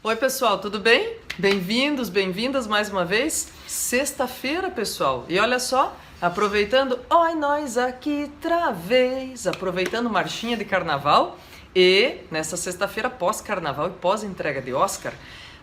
Oi pessoal, tudo bem? Bem-vindos, bem-vindas mais uma vez. Sexta-feira, pessoal. E olha só, aproveitando, oi nós aqui outra vez, aproveitando marchinha de carnaval e nessa sexta-feira pós-carnaval e pós-entrega de Oscar,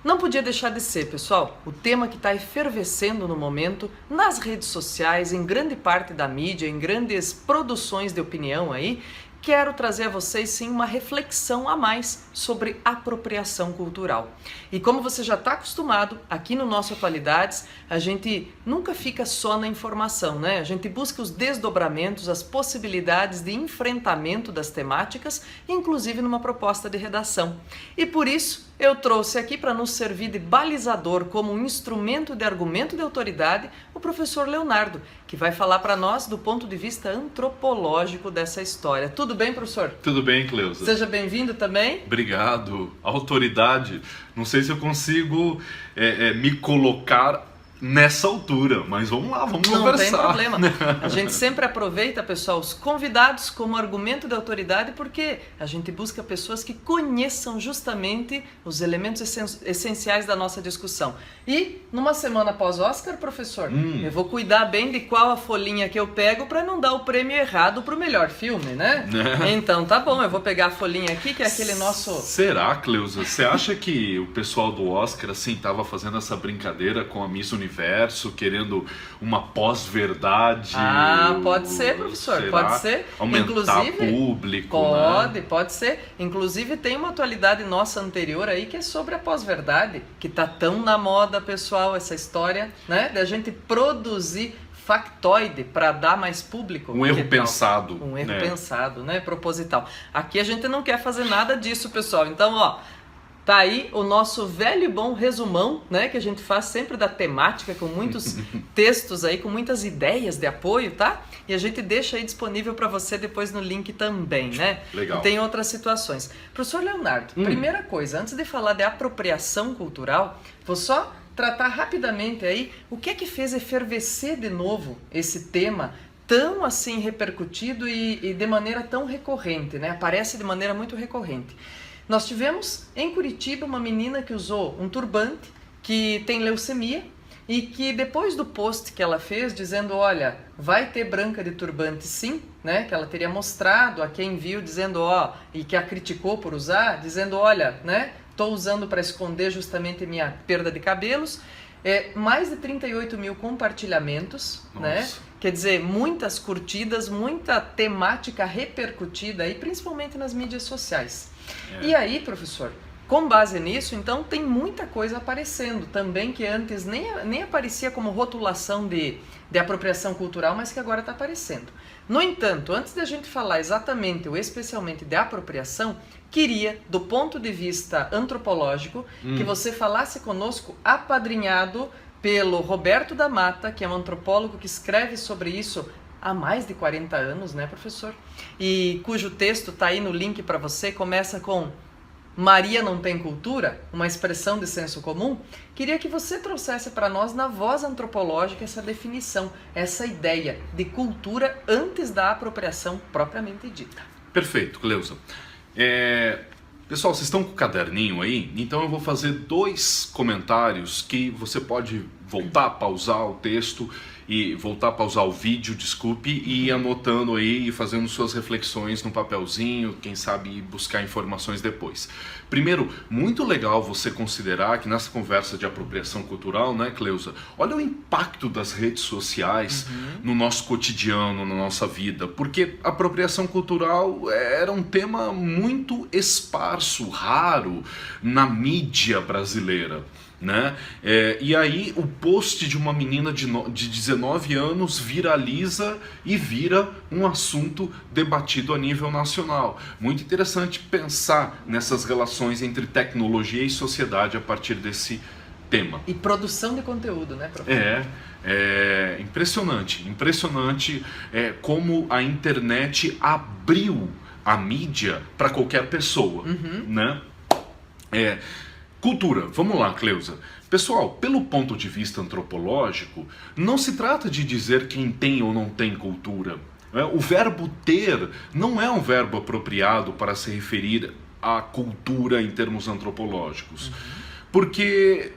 não podia deixar de ser, pessoal, o tema que está efervescendo no momento nas redes sociais, em grande parte da mídia, em grandes produções de opinião aí. Quero trazer a vocês sim uma reflexão a mais sobre apropriação cultural. E como você já está acostumado, aqui no nosso Atualidades, a gente nunca fica só na informação, né? A gente busca os desdobramentos, as possibilidades de enfrentamento das temáticas, inclusive numa proposta de redação. E por isso, eu trouxe aqui para nos servir de balizador como um instrumento de argumento de autoridade o professor Leonardo, que vai falar para nós do ponto de vista antropológico dessa história. Tudo bem, professor? Tudo bem, Cleusa. Seja bem-vindo também. Obrigado. Autoridade. Não sei se eu consigo me colocar nessa altura, mas vamos lá, vamos conversar. Não tem problema. A gente sempre aproveita, pessoal, os convidados como argumento de autoridade porque a gente busca pessoas que conheçam justamente os elementos essenciais da nossa discussão. E numa semana pós-Oscar, professor, eu vou cuidar bem de qual a folhinha que eu pego para não dar o prêmio errado pro melhor filme, né? Então tá bom, eu vou pegar a folhinha aqui, que é aquele nosso... Será, Cleusa? Você acha que o pessoal do Oscar, assim, tava fazendo essa brincadeira com a Miss Universo, querendo uma pós-verdade? Ah, pode ser, professor, será? pode ser. Aumentar público, Pode, né? pode ser. Inclusive tem uma atualidade nossa anterior aí que é sobre a pós-verdade, que tá tão na moda, pessoal, essa história, né? Da gente produzir factoide para dar mais público. Um erro pensado. Um erro pensado, né? Proposital. Aqui a gente não quer fazer nada disso, pessoal. Então, ó, tá aí o nosso velho e bom resumão, né? Que a gente faz sempre da temática, com muitos textos aí, com muitas ideias de apoio, tá? E a gente deixa aí disponível para você depois no link também, né? Legal. E tem outras situações. Professor Leonardo, primeira coisa, antes de falar de apropriação cultural, vou só tratar rapidamente aí o que é que fez efervescer de novo esse tema tão assim repercutido e de maneira tão recorrente, né? Aparece de maneira muito recorrente. Nós tivemos em Curitiba uma menina que usou um turbante, que tem leucemia, e que depois do post que ela fez dizendo, olha, vai ter branca de turbante sim, né? Que ela teria mostrado a quem viu dizendo, ó, e que a criticou por usar, dizendo, olha, né? Estou usando para esconder justamente minha perda de cabelos. Mais de 38 mil compartilhamentos, né? Quer dizer, muitas curtidas, muita temática repercutida aí, principalmente nas mídias sociais. E aí, professor, com base nisso, então, tem muita coisa aparecendo também que antes nem aparecia como rotulação de apropriação cultural, mas que agora está aparecendo. No entanto, antes de a gente falar exatamente ou especialmente de apropriação, queria, do ponto de vista antropológico, que você falasse conosco, apadrinhado pelo Roberto da Mata, que é um antropólogo que escreve sobre isso há mais de 40 anos, né, professor? E cujo texto está aí no link para você, começa com Maria não tem cultura, uma expressão de senso comum. Queria que você trouxesse para nós, na voz antropológica, essa definição, essa ideia de cultura antes da apropriação propriamente dita. Perfeito, Cleusa. Pessoal, vocês estão com o caderninho aí? Então eu vou fazer 2 comentários que você pode voltar, pausar o texto e voltar a pausar o vídeo, desculpe, e ir anotando aí e fazendo suas reflexões no papelzinho, quem sabe buscar informações depois. Primeiro, muito legal você considerar que nessa conversa de apropriação cultural, né, Cleusa, olha o impacto das redes sociais no nosso cotidiano, na nossa vida, porque apropriação cultural era um tema muito esparso, raro na mídia brasileira. Né? E aí o post de uma menina de 19 anos viraliza e vira um assunto debatido a nível nacional. Muito interessante pensar nessas relações entre tecnologia e sociedade a partir desse tema. E produção de conteúdo, né, professor? É impressionante como a internet abriu a mídia para qualquer pessoa, né? Cultura, vamos lá, Cleusa. Pessoal, pelo ponto de vista antropológico, não se trata de dizer quem tem ou não tem cultura. O verbo ter não é um verbo apropriado para se referir à cultura em termos antropológicos. Porque,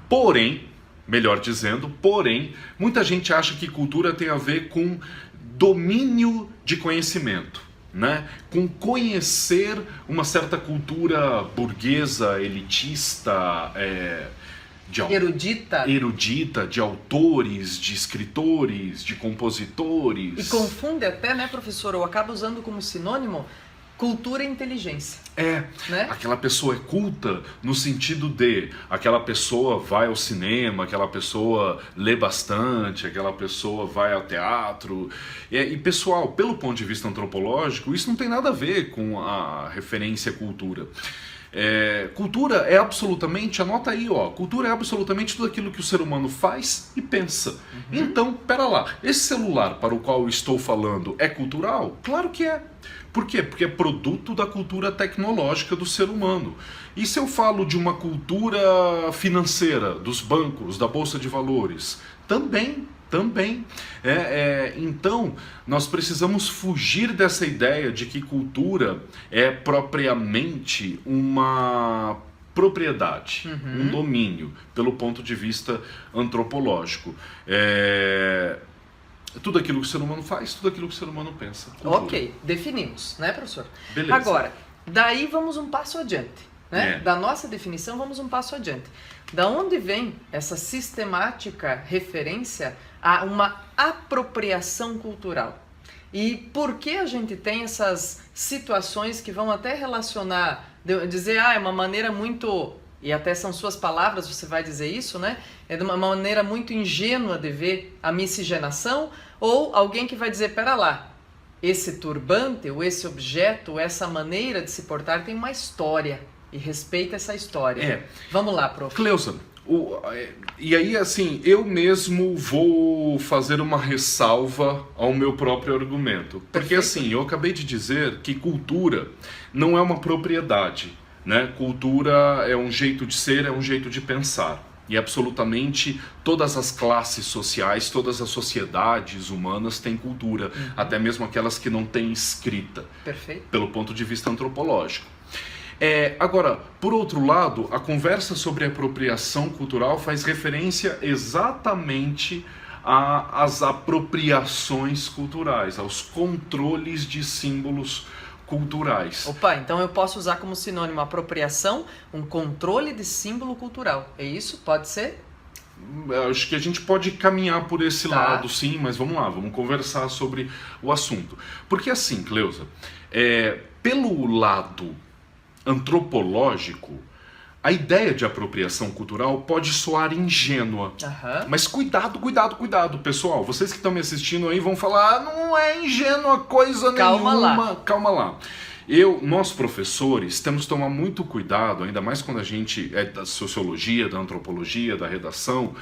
porém, melhor dizendo, muita gente acha que cultura tem a ver com domínio de conhecimento, né? Com conhecer uma certa cultura burguesa, elitista, erudita, de autores, de escritores, de compositores. E confunde até, né, professor, ou acaba usando como sinônimo cultura e inteligência. Né? Aquela pessoa é culta no sentido de aquela pessoa vai ao cinema, aquela pessoa lê bastante, aquela pessoa vai ao teatro. E pessoal, pelo ponto de vista antropológico, isso não tem nada a ver com a referência cultura. Cultura é absolutamente, anota aí, ó, cultura é absolutamente tudo aquilo que o ser humano faz e pensa. Então, pera lá, esse celular para o qual eu estou falando é cultural? Claro que é. Por quê? Porque é produto da cultura tecnológica do ser humano. E se eu falo de uma cultura financeira, dos bancos, da Bolsa de Valores? Também. Então, nós precisamos fugir dessa ideia de que cultura é propriamente uma propriedade, um domínio, pelo ponto de vista antropológico. Tudo aquilo que o ser humano faz, tudo aquilo que o ser humano pensa. Cultura. Ok, definimos, né, professor? Beleza. Agora, daí vamos um passo adiante. Né? Da nossa definição, vamos um passo adiante. Da onde vem essa sistemática referência a uma apropriação cultural? E por que a gente tem essas situações que vão até relacionar, dizer, é uma maneira muito, e até são suas palavras, você vai dizer isso, né? É de uma maneira muito ingênua de ver a miscigenação, ou alguém que vai dizer, pera lá, esse turbante, ou esse objeto, ou essa maneira de se portar tem uma história. E respeita essa história. Vamos lá, prof. Cleusa, e aí assim, eu mesmo vou fazer uma ressalva ao meu próprio argumento. Porque assim, eu acabei de dizer que cultura não é uma propriedade, né? Cultura é um jeito de ser, é um jeito de pensar. E absolutamente todas as classes sociais, todas as sociedades humanas têm cultura, até mesmo aquelas que não têm escrita. Perfeito. Pelo ponto de vista antropológico. Agora, por outro lado, a conversa sobre apropriação cultural faz referência exatamente às apropriações culturais, aos controles de símbolos culturais. Opa, então eu posso usar como sinônimo apropriação, um controle de símbolo cultural. É isso? Pode ser? Acho que a gente pode caminhar por esse lado, sim, mas vamos lá, vamos conversar sobre o assunto. Porque assim, Cleusa, pelo lado antropológico, a ideia de apropriação cultural pode soar ingênua. Mas cuidado, pessoal. Vocês que estão me assistindo aí vão falar, não é ingênua coisa nenhuma. Calma lá. Nós professores temos que tomar muito cuidado, ainda mais quando a gente é da sociologia, da antropologia, da redação,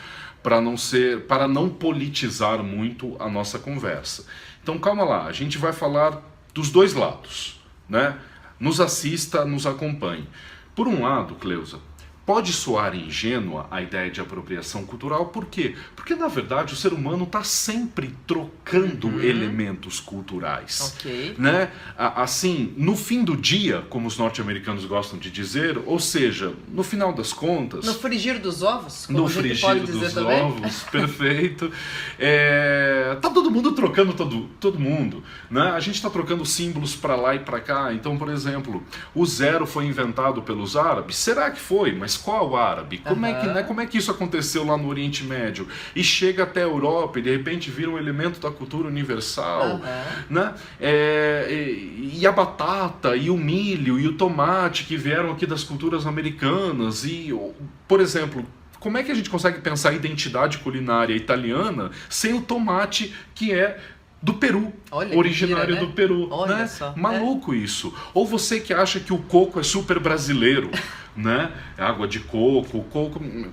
para não politizar muito a nossa conversa. Então calma lá, a gente vai falar dos dois lados, né? Nos assista, nos acompanhe. Por um lado, Cleusa, pode soar ingênua a ideia de apropriação cultural, por quê? Porque, na verdade, o ser humano está sempre trocando elementos culturais. Né? Assim, no fim do dia, como os norte-americanos gostam de dizer, ou seja, no final das contas... No frigir dos ovos, como a gente pode dizer também. No frigir dos ovos, perfeito. Tá todo mundo trocando todo mundo. Né? A gente está trocando símbolos para lá e para cá. Então, por exemplo, o zero foi inventado pelos árabes? Será que foi? Mas qual árabe? Como é que isso aconteceu lá no Oriente Médio? E chega até a Europa e de repente vira um elemento da cultura universal. Né? E a batata, e o milho, e o tomate que vieram aqui das culturas americanas. E, por exemplo, como é que a gente consegue pensar a identidade culinária italiana sem o tomate que é do Peru, originário do Peru, né? Maluco isso. Ou você que acha que o coco é super brasileiro, né? Água de coco,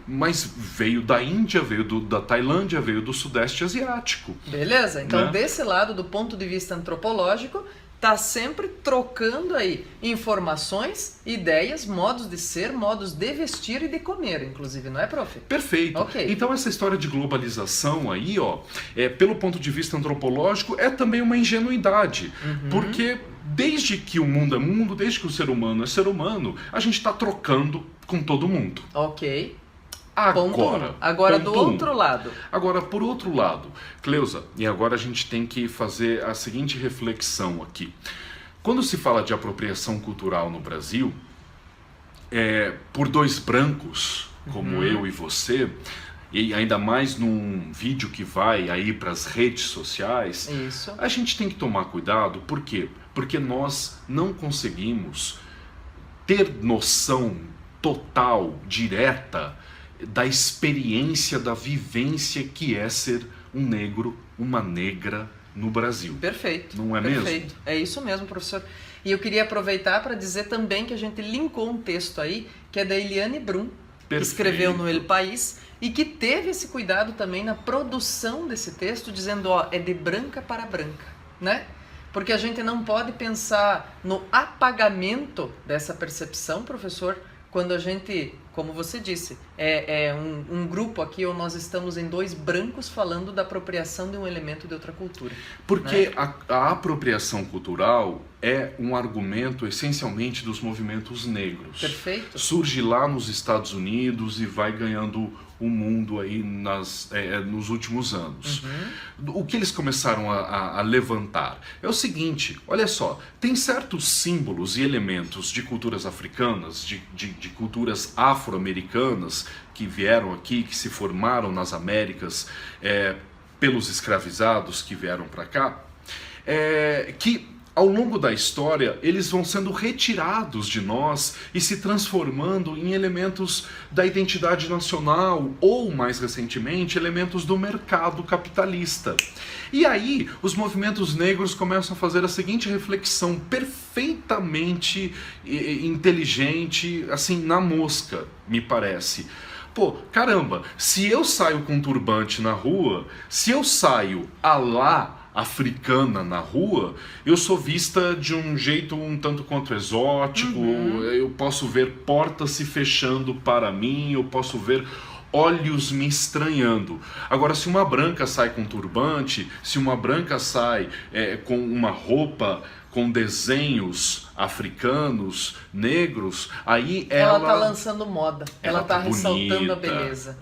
mas veio da Índia, veio da Tailândia, veio do Sudeste Asiático. Beleza, então né? Desse lado, do ponto de vista antropológico, está sempre trocando aí informações, ideias, modos de ser, modos de vestir e de comer, inclusive, não é, prof? Perfeito. Então essa história de globalização aí, pelo ponto de vista antropológico, é também uma ingenuidade. Porque desde que o mundo é mundo, desde que o ser humano é ser humano, a gente está trocando com todo mundo. Ok. Agora do outro lado. Agora, por outro lado, Cleusa, e agora a gente tem que fazer a seguinte reflexão aqui. Quando se fala de apropriação cultural no Brasil, por dois brancos, como eu e você, e ainda mais num vídeo que vai aí para as redes sociais, isso, a gente tem que tomar cuidado. Por quê? Porque nós não conseguimos ter noção total, direta, da experiência, da vivência que é ser um negro, uma negra no Brasil. Perfeito. Não é perfeito. mesmo? É isso mesmo, professor. E eu queria aproveitar para dizer também que a gente linkou um texto aí, que é da Eliane Brum, que escreveu no El País, e que teve esse cuidado também na produção desse texto, dizendo, ó, é de branca para branca, né? Porque a gente não pode pensar no apagamento dessa percepção, professor, quando a gente, como você disse, um grupo aqui onde nós estamos em dois brancos falando da apropriação de um elemento de outra cultura. Porque né? a apropriação cultural é um argumento essencialmente dos movimentos negros. Perfeito. Surge lá nos Estados Unidos e vai ganhando o mundo aí nos últimos anos. O que eles começaram a levantar é o seguinte, olha só, tem certos símbolos e elementos de culturas africanas, de culturas afro-americanas que vieram aqui, que se formaram nas Américas pelos escravizados que vieram para cá, que ao longo da história, eles vão sendo retirados de nós e se transformando em elementos da identidade nacional ou, mais recentemente, elementos do mercado capitalista. E aí, os movimentos negros começam a fazer a seguinte reflexão perfeitamente inteligente, assim, na mosca, me parece. Pô, caramba, se eu saio com turbante na rua, se eu saio africana na rua, eu sou vista de um jeito um tanto quanto exótico, eu posso ver portas se fechando para mim, eu posso ver olhos me estranhando. Agora, se uma branca sai com turbante, se uma branca sai com uma roupa com desenhos africanos, negros, aí ela tá lançando moda, ela tá ressaltando a beleza.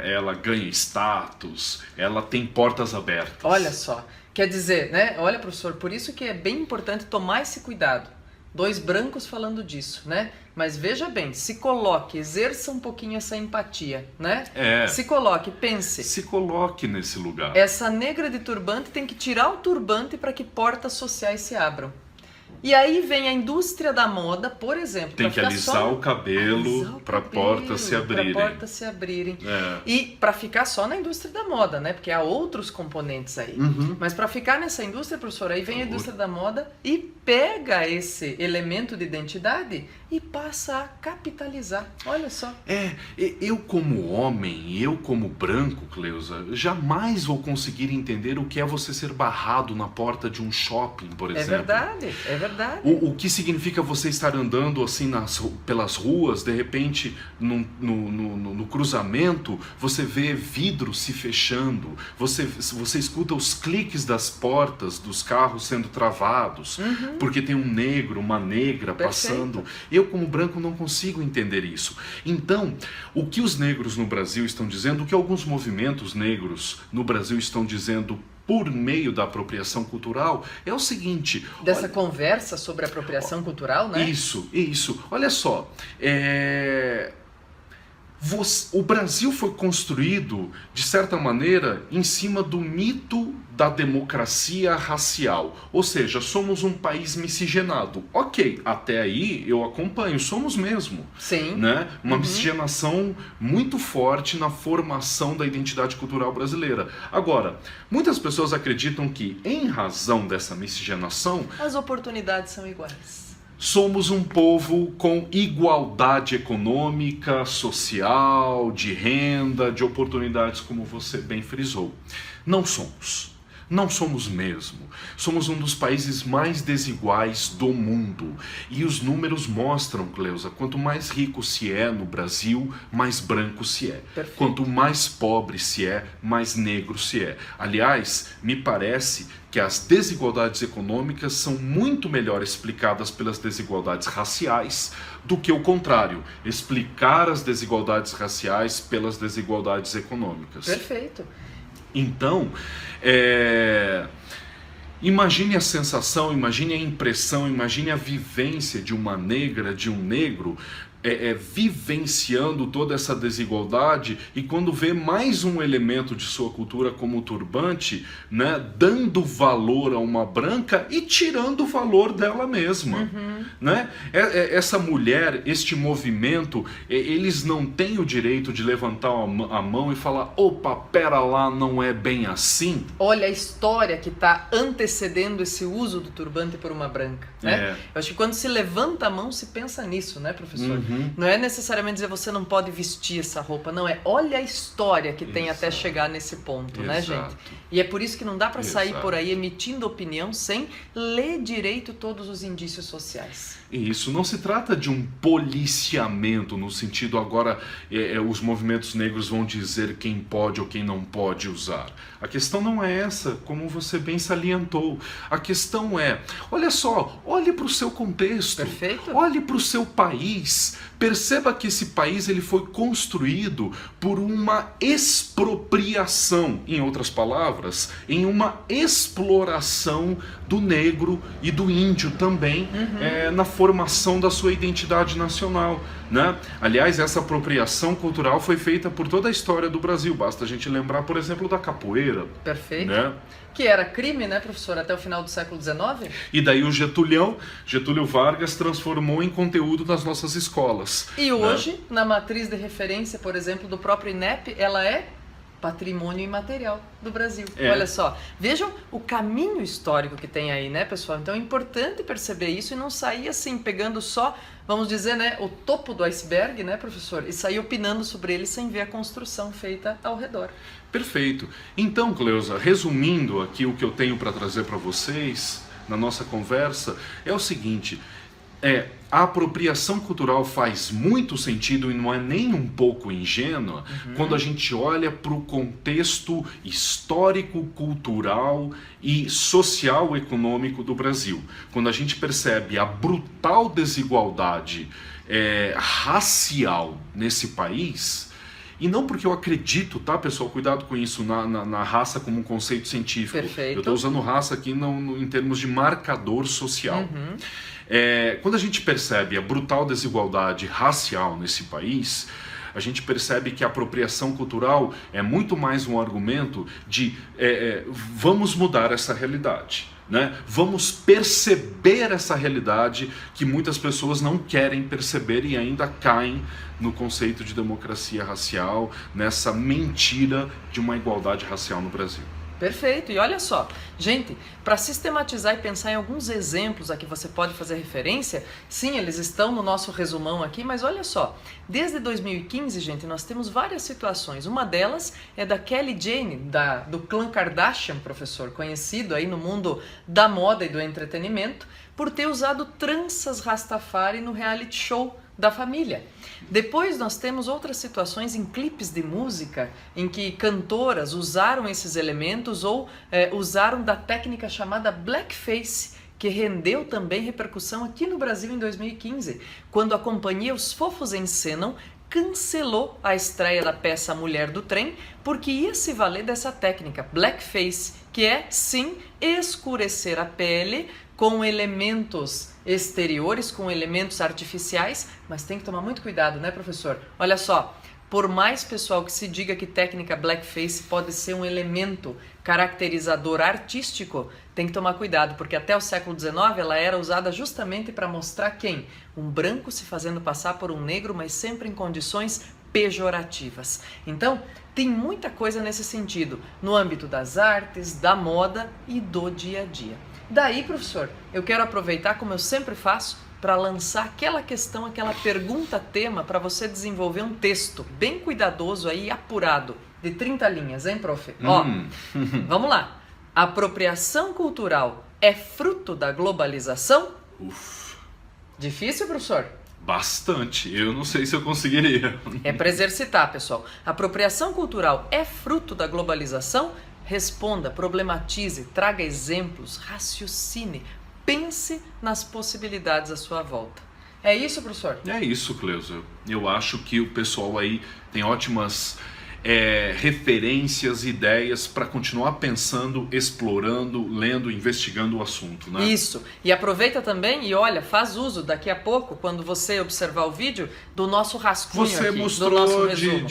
Ela ganha status, ela tem portas abertas. Olha só, quer dizer, né? Olha, professor, por isso que é bem importante tomar esse cuidado. Dois brancos falando disso, né? Mas veja bem, se coloque, exerça um pouquinho essa empatia, né? Se coloque, pense. Se coloque nesse lugar. Essa negra de turbante tem que tirar o turbante para que portas sociais se abram. E aí vem a indústria da moda, por exemplo. Tem que alisar o cabelo para portas se abrirem. Para portas se abrirem. E para ficar só na indústria da moda, né? Porque há outros componentes aí. Mas para ficar nessa indústria, professor, aí vem a indústria da moda e pega esse elemento de identidade e passa a capitalizar. Olha só. Eu como homem, eu como branco, Cleusa, jamais vou conseguir entender o que é você ser barrado na porta de um shopping, por exemplo. É verdade, é verdade. O que significa você estar andando assim pelas ruas, de repente no cruzamento, você vê vidro se fechando, você escuta os cliques das portas dos carros sendo travados, porque tem um negro, uma negra passando. Eu como branco não consigo entender isso. Então, o que os negros no Brasil estão dizendo, o que alguns movimentos negros no Brasil estão dizendo por meio da apropriação cultural, é o seguinte... Dessa conversa sobre apropriação cultural, né? Isso. Olha só, o Brasil foi construído, de certa maneira, em cima do mito da democracia racial. Ou seja, somos um país miscigenado. Ok, até aí eu acompanho, somos mesmo. Sim. Né? Uma miscigenação muito forte na formação da identidade cultural brasileira. Agora, muitas pessoas acreditam que, em razão dessa miscigenação... as oportunidades são iguais. Somos um povo com igualdade econômica, social, de renda, de oportunidades, como você bem frisou. Não somos. Não somos mesmo. Somos um dos países mais desiguais do mundo. E os números mostram, Cleusa, quanto mais rico se é no Brasil, mais branco se é. Perfeito. Quanto mais pobre se é, mais negro se é. Aliás, me parece que as desigualdades econômicas são muito melhor explicadas pelas desigualdades raciais do que o contrário, explicar as desigualdades raciais pelas desigualdades econômicas. Perfeito. Então, imagine a sensação, imagine a impressão, imagine a vivência de uma negra, de um negro, vivenciando toda essa desigualdade e quando vê mais um elemento de sua cultura como o turbante, né, dando valor a uma branca e tirando o valor dela mesma. Né? Essa mulher, este movimento, eles não têm o direito de levantar a mão e falar: opa, pera lá, não é bem assim. Olha a história que está antecedendo esse uso do turbante por uma branca. Né? Eu acho que quando se levanta a mão se pensa nisso, né, professor? Não é necessariamente dizer você não pode vestir essa roupa, não, olha a história que tem até chegar nesse ponto, né, gente? E é por isso que não dá para sair por aí emitindo opinião sem ler direito todos os indícios sociais. Isso não se trata de um policiamento no sentido agora os movimentos negros vão dizer quem pode ou quem não pode usar. A questão não é essa, como você bem salientou. A questão é, olha só, olhe para o seu contexto. Perfeito. Olhe para o seu país. Perceba que esse país ele foi construído por uma expropriação, em outras palavras, em uma exploração do negro e do índio também, na formação da sua identidade nacional. Né? Aliás, essa apropriação cultural foi feita por toda a história do Brasil. Basta a gente lembrar, por exemplo, da capoeira. Perfeito. Né? Que era crime, né, professor, até o final do século XIX? E daí o Getúlio Vargas transformou em conteúdo das nossas escolas. E hoje, na matriz de referência, por exemplo, do próprio INEP, ela é patrimônio imaterial do Brasil. Olha só, vejam o caminho histórico que tem aí, né, pessoal? Então é importante perceber isso e não sair assim, pegando só, vamos dizer, né, o topo do iceberg, né, professor? E sair opinando sobre ele sem ver a construção feita ao redor. Perfeito. Então, Cleusa, resumindo aqui o que eu tenho para trazer para vocês na nossa conversa, é o seguinte: a apropriação cultural faz muito sentido e não é nem um pouco ingênua quando a gente olha para o contexto histórico, cultural e social econômico do Brasil. Quando a gente percebe a brutal desigualdade racial nesse país. E não porque eu acredito, tá, pessoal? Cuidado com isso, na raça como um conceito científico. Perfeito. Eu estou usando raça aqui em termos de marcador social. Quando a gente percebe a brutal desigualdade racial nesse país, a gente percebe que a apropriação cultural é muito mais um argumento de vamos mudar essa realidade. Né? Vamos perceber essa realidade que muitas pessoas não querem perceber e ainda caem no conceito de democracia racial, nessa mentira de uma igualdade racial no Brasil. Perfeito, e olha só, gente, para sistematizar e pensar em alguns exemplos a que você pode fazer referência, sim, eles estão no nosso resumão aqui, mas olha só, desde 2015, gente, nós temos várias situações. Uma delas é da Kelly Jane, do clã Kardashian, professor, conhecido aí no mundo da moda e do entretenimento, por ter usado tranças Rastafari no reality show da família. Depois nós temos outras situações em clipes de música em que cantoras usaram esses elementos ou usaram da técnica chamada blackface, que rendeu também repercussão aqui no Brasil em 2015, quando a companhia Os Fofos Encenam cancelou a estreia da peça Mulher do Trem porque ia se valer dessa técnica blackface, que é sim escurecer a pele com elementos exteriores, com elementos artificiais, mas tem que tomar muito cuidado, né, professor? Olha só, por mais pessoal que se diga que técnica blackface pode ser um elemento caracterizador artístico, tem que tomar cuidado, porque até o século XIX ela era usada justamente para mostrar quem? Um branco se fazendo passar por um negro, mas sempre em condições pejorativas. Então, tem muita coisa nesse sentido, no âmbito das artes, da moda e do dia a dia. Daí, professor, eu quero aproveitar, como eu sempre faço, para lançar aquela questão, aquela pergunta-tema para você desenvolver um texto bem cuidadoso aí, apurado, de 30 linhas, hein, prof? Ó, vamos lá. Apropriação cultural é fruto da globalização? Uf, Difícil, professor? bastante. Eu não sei se eu conseguiria. É para exercitar, pessoal. Apropriação cultural é fruto da globalização? Responda, problematize, traga exemplos, raciocine, pense nas possibilidades à sua volta. É isso, professor? É isso, Cleusa. Eu acho que o pessoal aí tem ótimas referências, ideias para continuar pensando, explorando, lendo, investigando o assunto, né? Isso. E aproveita também e olha, faz uso daqui a pouco, quando você observar o vídeo, do nosso rascunho Você aqui, mostrou do nosso resumo.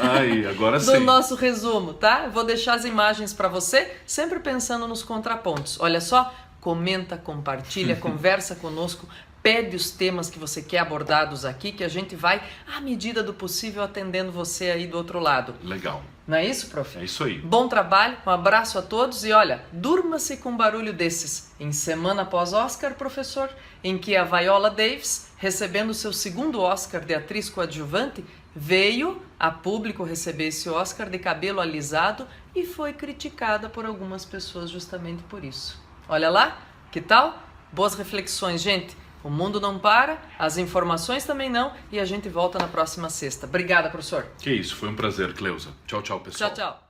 Aí, agora Do sim. nosso resumo, tá? Eu vou deixar as imagens para você, sempre pensando nos contrapontos. Olha só, comenta, compartilha, conversa conosco, pede os temas que você quer abordados aqui, que a gente vai, à medida do possível, atendendo você aí do outro lado. Legal. Não é isso, prof? É isso aí. Bom trabalho, um abraço a todos e olha, durma-se com um barulho desses. Em semana pós-Oscar, professor, em que a Viola Davis, recebendo seu segundo Oscar de atriz coadjuvante, veio a público receber esse Oscar de cabelo alisado e foi criticada por algumas pessoas justamente por isso. Olha lá, que tal? Boas reflexões, gente. O mundo não para, as informações também não, e a gente volta na próxima sexta. Obrigada, professor. Que isso, foi um prazer, Cleusa. Tchau, tchau, pessoal. Tchau, tchau.